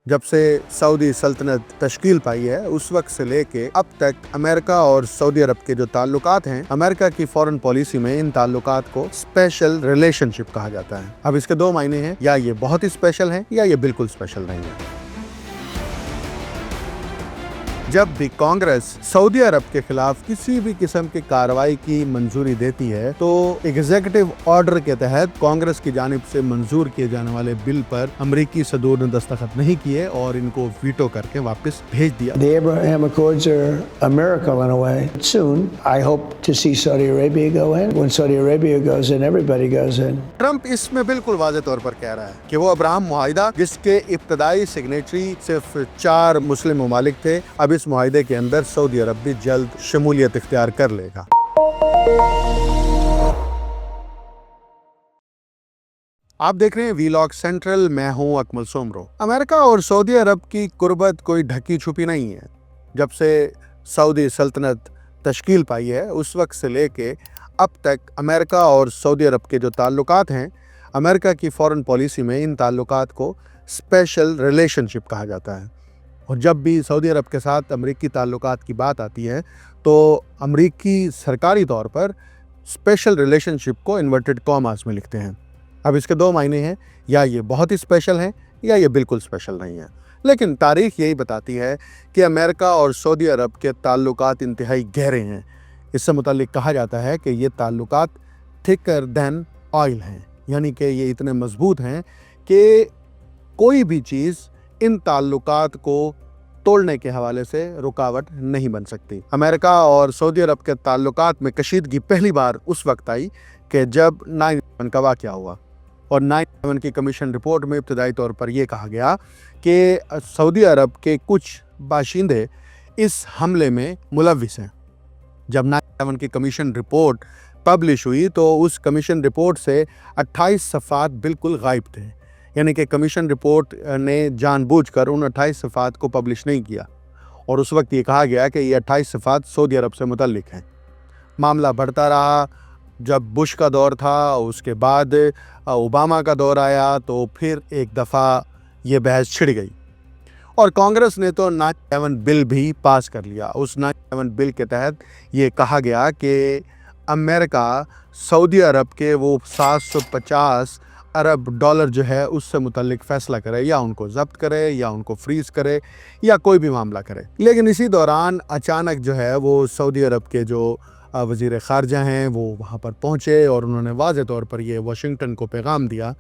जब से सऊदी सल्तनत तश्कील पाई है उस वक्त से लेके अब तक अमेरिका और सऊदी अरब के जो ताल्लुकात हैं, अमेरिका की फॉरेन पॉलिसी में इन ताल्लुकात को स्पेशल रिलेशनशिप कहा जाता है। अब इसके दो मायने हैं, या ये बहुत ही स्पेशल है या ये बिल्कुल स्पेशल नहीं है। जब भी कांग्रेस सऊदी अरब के खिलाफ किसी भी किस्म की कार्रवाई की मंजूरी देती है तो एग्जीक्यूटिव ऑर्डर के तहत कांग्रेस की जानिब से मंजूर किए जाने वाले बिल पर अमरीकी सदूर ने दस्तखत नहीं किए और इनको वीटो करके वापस भेज दिया। The Abraham Accords are a miracle in a way. Soon, I hope to see Saudi Arabia go in. When Saudi Arabia goes in, everybody goes in. Trump इसमें बिल्कुल वाज़ेह तौर पर कह रहा है कि वो अब्राहम मुआहिदा, जिसके इब्तदाई सिग्नेटरी सिर्फ 4 मुस्लिम ममालिक थे, अब इस मुआहिदे के अंदर सऊदी अरब भी जल्द शमूलियत इख्तियार कर लेगा। आप देख रहे हैं वीलॉग सेंट्रल, मैं हूं अकमल सोमरो। अमेरिका और सऊदी अरब की कुर्बत कोई ढकी छुपी नहीं है। जब से सऊदी सल्तनत तश्कील पाई है उस वक्त से लेके अब तक अमेरिका और सऊदी अरब के जो ताल्लुकात हैं, अमेरिका की फॉरेन पॉलिसी में इन ताल्लुकात को स्पेशल रिलेशनशिप कहा जाता है। और जब भी सऊदी अरब के साथ अमरीकी ताल्लुकात की बात आती है तो अमरीकी सरकारी तौर पर स्पेशल रिलेशनशिप को इन्वर्टेड कॉमास में लिखते हैं। अब इसके दो मायने हैं, या ये बहुत ही स्पेशल है या ये बिल्कुल स्पेशल नहीं है। लेकिन तारीख यही बताती है कि अमेरिका और सऊदी अरब के ताल्लुकात इंतहाई गहरे हैं। इससे मुताल्लिक कहा जाता है कि ये ताल्लुकात थिकर दैन ऑयल हैं, यानी कि ये इतने मजबूत हैं कि कोई भी चीज़ इन ताल्लुकात को तोड़ने के हवाले से रुकावट नहीं बन सकती। अमेरिका और सऊदी अरब के ताल्लुकात में कशीदगी पहली बार उस वक्त आई कि जब 9/11 का वाक़या हुआ और 9/11 की कमीशन रिपोर्ट में इब्तदाई तौर पर यह कहा गया कि सऊदी अरब के कुछ बाशिंदे इस हमले में मुलव्विस हैं। जब 9/11 की कमीशन रिपोर्ट पब्लिश हुई तो उस कमीशन रिपोर्ट से 28 सफ़ात बिल्कुल गायब थे, यानी कि कमीशन रिपोर्ट ने जानबूझकर उन 28 सफ़ात को पब्लिश नहीं किया और उस वक्त ये कहा गया कि ये 28 सफ़ात सऊदी अरब से मुतल्लिक हैं। मामला बढ़ता रहा। जब बुश का दौर था, उसके बाद ओबामा का दौर आया तो फिर एक दफ़ा ये बहस छिड़ गई और कांग्रेस ने तो 9/11 बिल भी पास कर लिया। उस 9/11 बिल के तहत ये कहा गया कि अमेरिका सऊदी अरब के वो 750 अरब डॉलर जो है उससे मुतल्लिक फ़ैसला करे, या उनको ज़ब्त करे या उनको फ्रीज़ करे या कोई भी मामला करे। लेकिन इसी दौरान अचानक जो है वो सऊदी अरब के जो वज़ीर ख़ारजा हैं वो वहाँ पर पहुँचे और उन्होंने वाज़ेह तौर पर ये वाशिंगटन को पैगाम दिया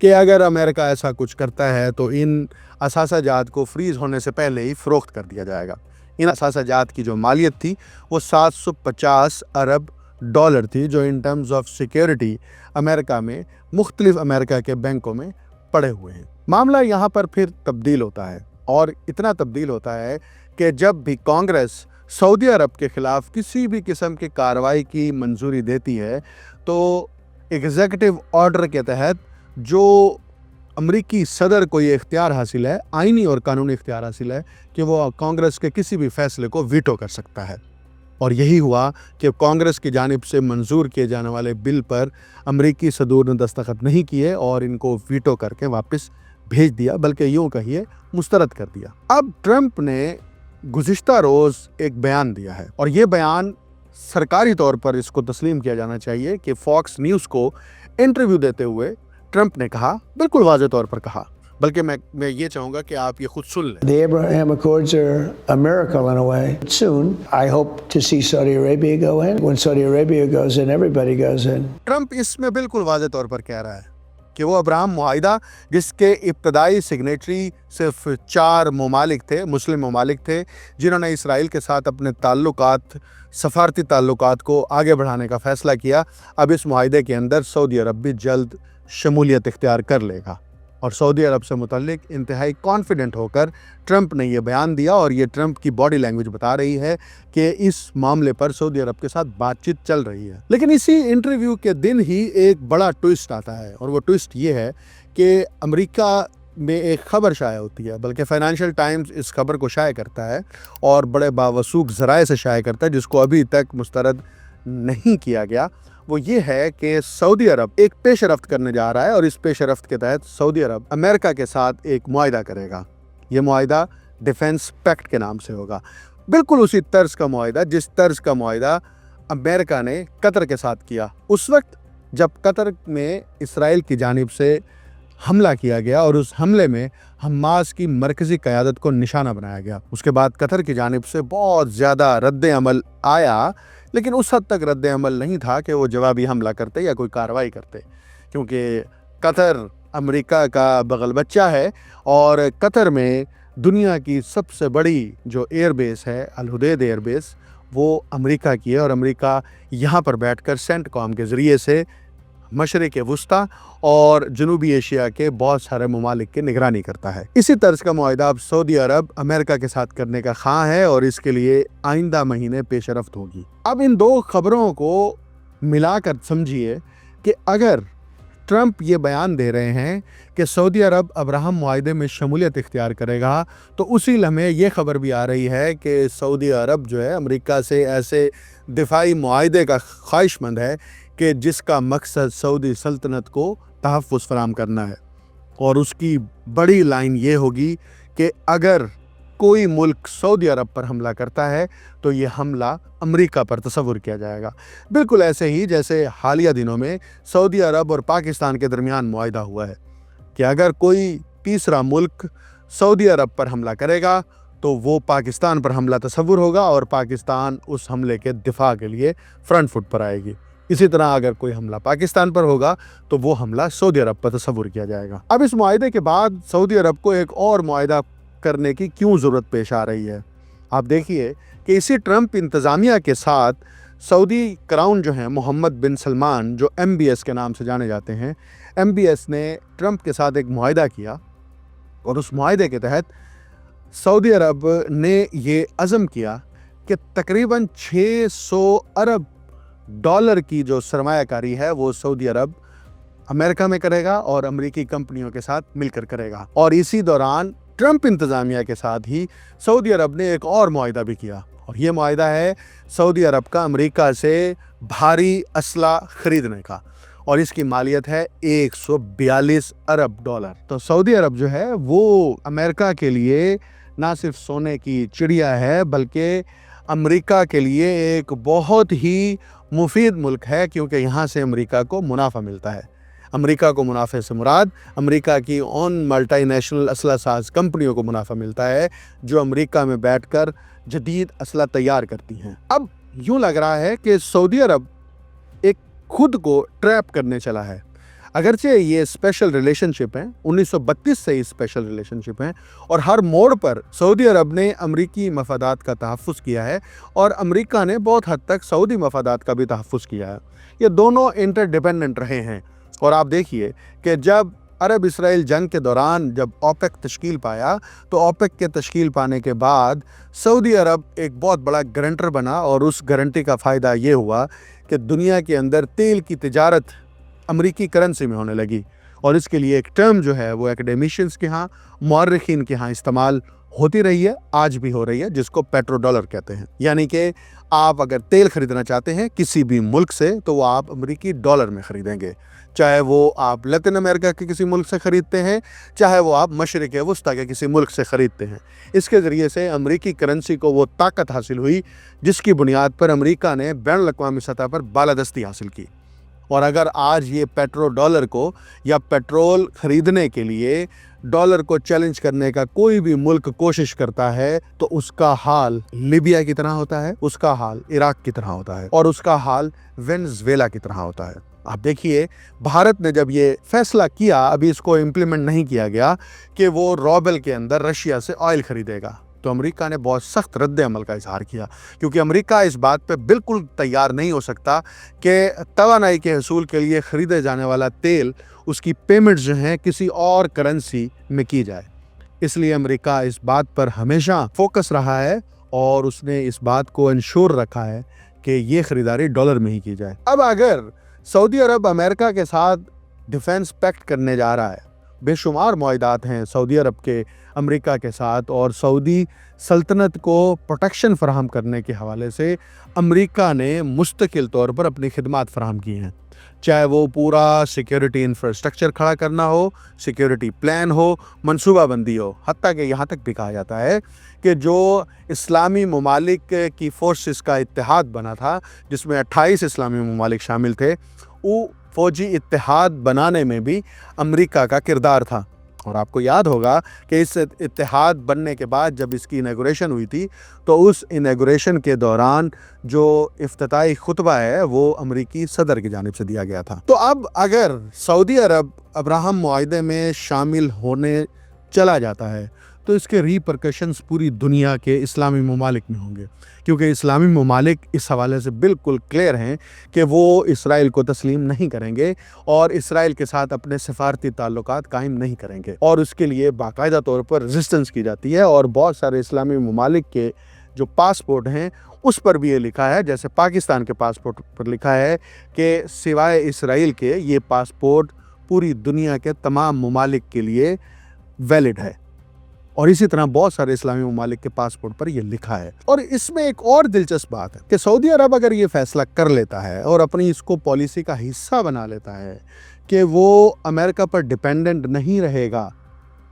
कि अगर अमेरिका ऐसा कुछ करता है तो इन असासा जात को फ्रीज़ होने से पहले ही फ़रोख्त कर दिया जाएगा। इन असासा जात की जो मालियत थी वो 750 अरब डॉलर थी, जो in terms of security America में मुख्तलिफ अमेरिका के बैंकों में पड़े हुए हैं। मामला यहाँ पर फिर तब्दील होता है और इतना तब्दील होता है कि जब भी कांग्रेस सऊदी अरब के ख़िलाफ़ किसी भी किस्म की कार्रवाई की मंजूरी देती है तो एग्जीक्यूटिव ऑर्डर के तहत जो अमरीकी सदर को ये इख्तियार हासिल है, आइनी और कानूनी इख्तियार हासिल है कि वो कांग्रेस के किसी भी फ़ैसले को वीटो कर सकता है। और यही हुआ कि कांग्रेस की जानिब से मंजूर किए जाने वाले बिल पर अमरीकी सदूर ने दस्तखत नहीं किए और इनको वीटो करके वापस भेज दिया, बल्कि यूँ कहिए मुस्तरद कर दिया। अब ट्रंप ने गुज़िश्ता रोज़ एक बयान दिया है और ये बयान सरकारी तौर पर इसको तस्लीम किया जाना चाहिए कि फॉक्स न्यूज़ को इंटरव्यू देते हुए ट्रंप ने कहा, बिल्कुल वाज़ेह तौर पर कहा, बल्कि मैं ये चाहूँगा कि आप ये खुद सुन लें। The Abraham Accords are a miracle in a way. Soon, I hope to see Saudi Arabia go in. When Saudi Arabia goes in, everybody goes in. Trump इसमें बिल्कुल वाज़ेह तौर पर कह रहा है कि वो अब्राहम मुआहिदा, जिसके इब्तदाई सिग्नेटरी सिर्फ 4 ममालिक थे, मुस्लिम ममालिक थे, जिन्होंने इसराइल के साथ अपने ताल्लुकात, सफारती ताल्लुकात को आगे बढ़ाने का फ़ैसला किया, अब इस मुआहिदे के अंदर सऊदी अरब भी जल्द शमूलियत इख्तियार कर लेगा। और सऊदी अरब से मुतल्लिक इंतहाई कॉन्फिडेंट होकर ट्रंप ने ये बयान दिया और ये ट्रंप की बॉडी लैंग्वेज बता रही है कि इस मामले पर सऊदी अरब के साथ बातचीत चल रही है। लेकिन इसी इंटरव्यू के दिन ही एक बड़ा ट्विस्ट आता है और वो ट्विस्ट ये है कि अमेरिका में एक ख़बर शाया होती है, बल्कि फाइनेंशियल टाइम्स इस खबर को शाया करता है और बड़े बावसूख ज़राए से शाया करता है, जिसको अभी तक मुस्तरद नहीं किया गया। वो ये है कि सऊदी अरब एक पेशरफ्त करने जा रहा है और इस पेशरफ्त के तहत सऊदी अरब अमेरिका के साथ एक मुआहिदा करेगा। یہ معاہدہ ڈیفنس پیکٹ کے نام سے ہوگا، بالکل اسی طرز کا معاہدہ جس طرز کا معاہدہ امریکہ نے قطر کے ساتھ کیا۔ اس وقت جب قطر میں اسرائیل کی جانب سے حملہ کیا گیا اور اس حملے میں حماس کی مرکزی قیادت کو نشانہ بنایا گیا، اس کے بعد قطر کی جانب سے بہت زیادہ رد عمل آیا، لیکن اس حد تک رد عمل نہیں تھا کہ وہ جوابی حملہ کرتے یا کوئی کارروائی کرتے، کیونکہ قطر امریکہ کا بغل بچہ ہے اور قطر میں دنیا کی سب سے بڑی جو ایئر بیس ہے الحدید ایئر بیس وہ امریکہ کی ہے، اور امریکہ یہاں پر بیٹھ کر سینٹ کام کے ذریعے سے مشرق وسطی اور جنوبی ایشیا کے بہت سارے ممالک کی نگرانی کرتا ہے۔ اسی طرز کا معاہدہ اب سعودی عرب امریکہ کے ساتھ کرنے کا خواہاں ہے اور اس کے لیے آئندہ مہینے پیش رفت ہوگی۔ اب ان دو خبروں کو ملا کر سمجھیے کہ اگر ٹرمپ یہ بیان دے رہے ہیں کہ سعودی عرب ابراہم معاہدے میں شمولیت اختیار کرے گا، تو اسی لمحے یہ خبر بھی آ رہی ہے کہ سعودی عرب جو ہے امریکہ سے ایسے دفاعی معاہدے کا خواہش مند ہے کہ جس کا مقصد سعودی سلطنت کو تحفظ فراہم کرنا ہے، اور اس کی بڑی لائن یہ ہوگی کہ اگر کوئی ملک سعودی عرب پر حملہ کرتا ہے تو یہ حملہ امریکہ پر تصور کیا جائے گا، بالکل ایسے ہی جیسے حالیہ دنوں میں سعودی عرب اور پاکستان کے درمیان معاہدہ ہوا ہے کہ اگر کوئی تیسرا ملک سعودی عرب پر حملہ کرے گا تو وہ پاکستان پر حملہ تصور ہوگا اور پاکستان اس حملے کے دفاع کے لیے فرنٹ فٹ پر آئے گی۔ اسی طرح اگر کوئی حملہ پاکستان پر ہوگا تو وہ حملہ سعودی عرب پر تصور کیا جائے گا۔ اب اس معاہدے کے بعد سعودی عرب کو ایک اور معاہدہ کرنے کی کیوں ضرورت پیش آ رہی ہے؟ آپ دیکھیے کہ اسی ٹرمپ انتظامیہ کے ساتھ سعودی کراؤن جو ہیں محمد بن سلمان، جو MBS کے نام سے جانے جاتے ہیں، MBS نے ٹرمپ کے ساتھ ایک معاہدہ کیا، اور اس معاہدے کے تحت سعودی عرب نے یہ عزم کیا کہ تقریباً 600 ارب ڈالر کی جو سرمایہ کاری ہے وہ سعودی عرب امریکہ میں کرے گا اور امریکی کمپنیوں کے ساتھ مل کر کرے گا۔ اور اسی دوران ٹرمپ انتظامیہ کے ساتھ ہی سعودی عرب نے ایک اور معاہدہ بھی کیا، اور یہ معاہدہ ہے سعودی عرب کا امریکہ سے بھاری اسلحہ خریدنے کا، اور اس کی مالیت ہے 142 ارب ڈالر۔ تو سعودی عرب جو ہے وہ امریکہ کے لیے نہ صرف سونے کی چڑیا ہے بلکہ امریکہ کے لیے ایک بہت ہی مفید ملک ہے، کیونکہ یہاں سے امریکہ کو منافع ملتا ہے۔ امریکہ کو منافع سے مراد امریکہ کی اون ملٹی نیشنل اسلحہ ساز کمپنیوں کو منافع ملتا ہے جو امریکہ میں بیٹھ کر جدید اسلحہ تیار کرتی ہیں۔ اب یوں لگ رہا ہے کہ سعودی عرب ایک خود کو ٹریپ کرنے چلا ہے، اگرچہ یہ اسپیشل ریلیشن شپ ہیں، 1932 سے اسپیشل ریلیشن شپ ہیں، اور ہر موڑ پر سعودی عرب نے امریکی مفادات کا تحفظ کیا ہے اور امریکہ نے بہت حد تک سعودی مفادات کا بھی تحفظ کیا ہے۔ یہ دونوں انٹر ڈیپینڈنٹ رہے ہیں، اور آپ دیکھیے کہ جب عرب اسرائیل جنگ کے دوران جب اوپیک تشکیل پایا تو اوپیک کے تشکیل پانے کے بعد سعودی عرب ایک بہت بڑا گارنٹر بنا، اور اس گارنٹی کا فائدہ یہ ہوا کہ دنیا کے اندر تیل کی تجارت امریکی کرنسی میں ہونے لگی، اور اس کے لیے ایک ٹرم جو ہے وہ ایکڈیمیشنز کے ہاں، مورخین کے ہاں استعمال ہوتی رہی ہے، آج بھی ہو رہی ہے، جس کو پیٹرو ڈالر کہتے ہیں۔ یعنی کہ آپ اگر تیل خریدنا چاہتے ہیں کسی بھی ملک سے تو وہ آپ امریکی ڈالر میں خریدیں گے، چاہے وہ آپ لاطن امریکہ کے کسی ملک سے خریدتے ہیں، چاہے وہ آپ مشرق وسطیٰ کے کسی ملک سے خریدتے ہیں۔ اس کے ذریعے سے امریکی کرنسی کو وہ طاقت حاصل ہوئی جس کی بنیاد پر امریکہ نے بین الاقوامی سطح پر بالادستی حاصل کی۔ اور اگر آج یہ پیٹرو ڈالر کو یا پیٹرول خریدنے کے لیے ڈالر کو چیلنج کرنے کا کوئی بھی ملک کوشش کرتا ہے تو اس کا حال لیبیا کی طرح ہوتا ہے، اس کا حال عراق کی طرح ہوتا ہے، اور اس کا حال وینزویلا کی طرح ہوتا ہے۔ آپ دیکھیے بھارت نے جب یہ فیصلہ کیا، ابھی اس کو امپلیمنٹ نہیں کیا گیا، کہ وہ روبل کے اندر رشیا سے آئل خریدے گا، تو امریکہ نے بہت سخت رد عمل کا اظہار کیا، کیونکہ امریکہ اس بات پہ بالکل تیار نہیں ہو سکتا کہ توانائی کے حصول کے لیے خریدے جانے والا تیل، اس کی پیمنٹ جو ہیں کسی اور کرنسی میں کی جائے۔ اس لیے امریکہ اس بات پر ہمیشہ فوکس رہا ہے اور اس نے اس بات کو انشور رکھا ہے کہ یہ خریداری ڈالر میں ہی کی جائے۔ اب اگر سعودی عرب امریکہ کے ساتھ ڈیفنس پیکٹ کرنے جا رہا ہے، بے شمار معاہدات ہیں سعودی عرب کے امریکہ کے ساتھ، اور سعودی سلطنت کو پروٹیکشن فراہم کرنے کے حوالے سے امریکہ نے مستقل طور پر اپنی خدمات فراہم کی ہیں۔ चाहे वो पूरा सिक्योरिटी इंफ्रास्ट्रक्चर खड़ा करना हो, सिक्योरिटी प्लान हो, मनसूबा बंदी हो। हत्ता कि यहाँ तक भी कहा जाता है कि जो इस्लामी ममालिक की फोर्सेस का इत्तेहाद बना था, जिसमें 28 इस्लामी ममालिक शामिल थे, वो फ़ौजी इत्तेहाद बनाने में भी अमेरिका का किरदार था। और आपको याद होगा कि इस इत्तेहाद बनने के बाद जब इसकी इनॉग्रेशन हुई थी, तो उस इनॉग्रेशन के दौरान जो इफ्तिताई खुतबा है वो अमेरिकी सदर की जानिब से दिया गया था। तो अब अगर सऊदी अरब अब्राहम मुआहदे में शामिल होने चला जाता है तो इसके रिपरकशंस पूरी दुनिया के इस्लामी ममालिक में होंगे, क्योंकि इस्लामी ममालिक इस हवाले से बिल्कुल क्लियर हैं कि वो इसराइल को तस्लीम नहीं करेंगे और इसराइल के साथ अपने सफारती ताल्लुकात कायम नहीं करेंगे, और उसके लिए बाकायदा तौर पर रेजिस्टेंस की जाती है। और बहुत सारे इस्लामी ममालिक के जो पासपोर्ट हैं उस पर भी ये लिखा है, जैसे पाकिस्तान के पासपोर्ट पर लिखा है कि सिवाय इसराइल के ये पासपोर्ट पूरी दुनिया के तमाम ममालिक के लिए वैलिड है। और इसी तरह बहुत सारे इस्लामी ममालिक के पासपोर्ट पर यह लिखा है। और इसमें एक और दिलचस्प बात है कि सऊदी अरब अगर ये फैसला कर लेता है और अपनी इसको पॉलिसी का हिस्सा बना लेता है कि वो अमेरिका पर डिपेंडेंट नहीं रहेगा,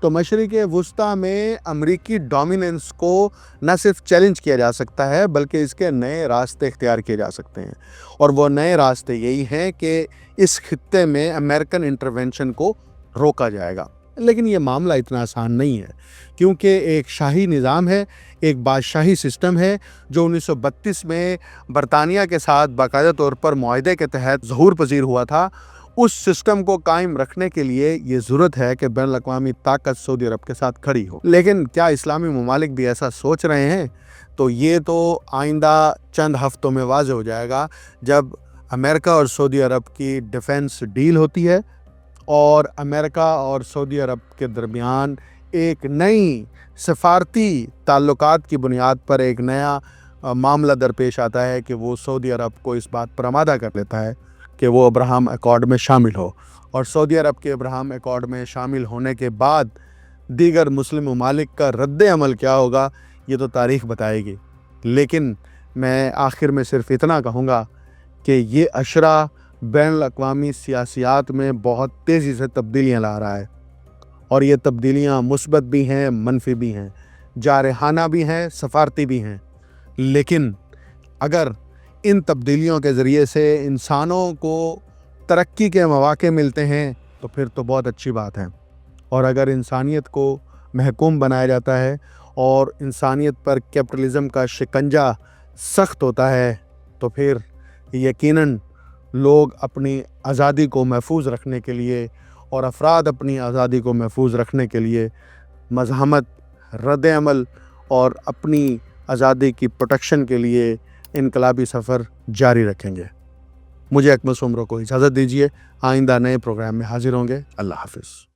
तो मशरिक़ वुस्ता में अमेरिकी डोमिनेंस को न सिर्फ चैलेंज किया जा सकता है बल्कि इसके नए रास्ते इख्तियार किए जा सकते हैं। और वो नए रास्ते यही हैं कि इस खित्ते में अमेरिकन इंटरवेंशन को रोका जाएगा। लेकिन ये मामला इतना आसान नहीं है, क्योंकि एक शाही निज़ाम है, एक बादशाही सिस्टम है जो 1932 में बरतानिया के साथ बाकायदा तौर पर मुआहदे के तहत ज़हूर पजीर हुआ था। उस सिस्टम को कायम रखने के लिए ये ज़रूरत है कि बैनुल अक़वामी ताकत सऊदी अरब के साथ खड़ी हो। लेकिन क्या इस्लामी ममालिक भी ऐसा सोच रहे हैं? तो ये तो आइंदा चंद हफ्तों में वाज़ेह हो जाएगा, जब अमेरिका और सऊदी अरब की डिफेंस डील होती है और अमेरिका और सऊदी अरब के दरमियान एक नई सफारती ताल्लुकात की बुनियाद पर एक नया मामला दरपेश आता है कि वो सऊदी अरब को इस बात पर आमादा कर लेता है कि वो अब्राहम अकॉर्ड में शामिल हो। और सऊदी अरब के अब्राहम अकॉर्ड में शामिल होने के बाद दीगर मुस्लिम ममालिक का रद्द अमल क्या होगा, ये तो तारीख़ बताएगी। लेकिन मैं आखिर में सिर्फ इतना कहूँगा कि ये अशरा बैनुल अक़वामी सियासियात में बहुत तेज़ी से तब्दीलियाँ ला रहा है, और ये तब्दीलियाँ मुस्बत भी हैं, मनफी भी हैं, जारहाना भी हैं, सफारती भी हैं। लेकिन अगर इन तब्दीलियों के ज़रिए से इंसानों को तरक्की के मौक़े मिलते हैं तो फिर तो बहुत अच्छी बात है। और अगर इंसानियत को महकूम बनाया जाता है और इंसानियत पर कैपिटलिज़म का शिकंजा सख्त होता है, तो फिर यकीनन लोग अपनी आज़ादी को महफूज रखने के लिए और अफराद अपनी आज़ादी को महफूज रखने के लिए मज़ाहमत, रद्द अमल और अपनी आज़ादी की प्रोटेक्शन के लिए इनकलाबी सफ़र जारी रखेंगे। मुझे अकमल सोमरो को इजाज़त दीजिए। आइंदा नए प्रोग्राम में हाजिर होंगे। अल्लाह हाफ़िज़।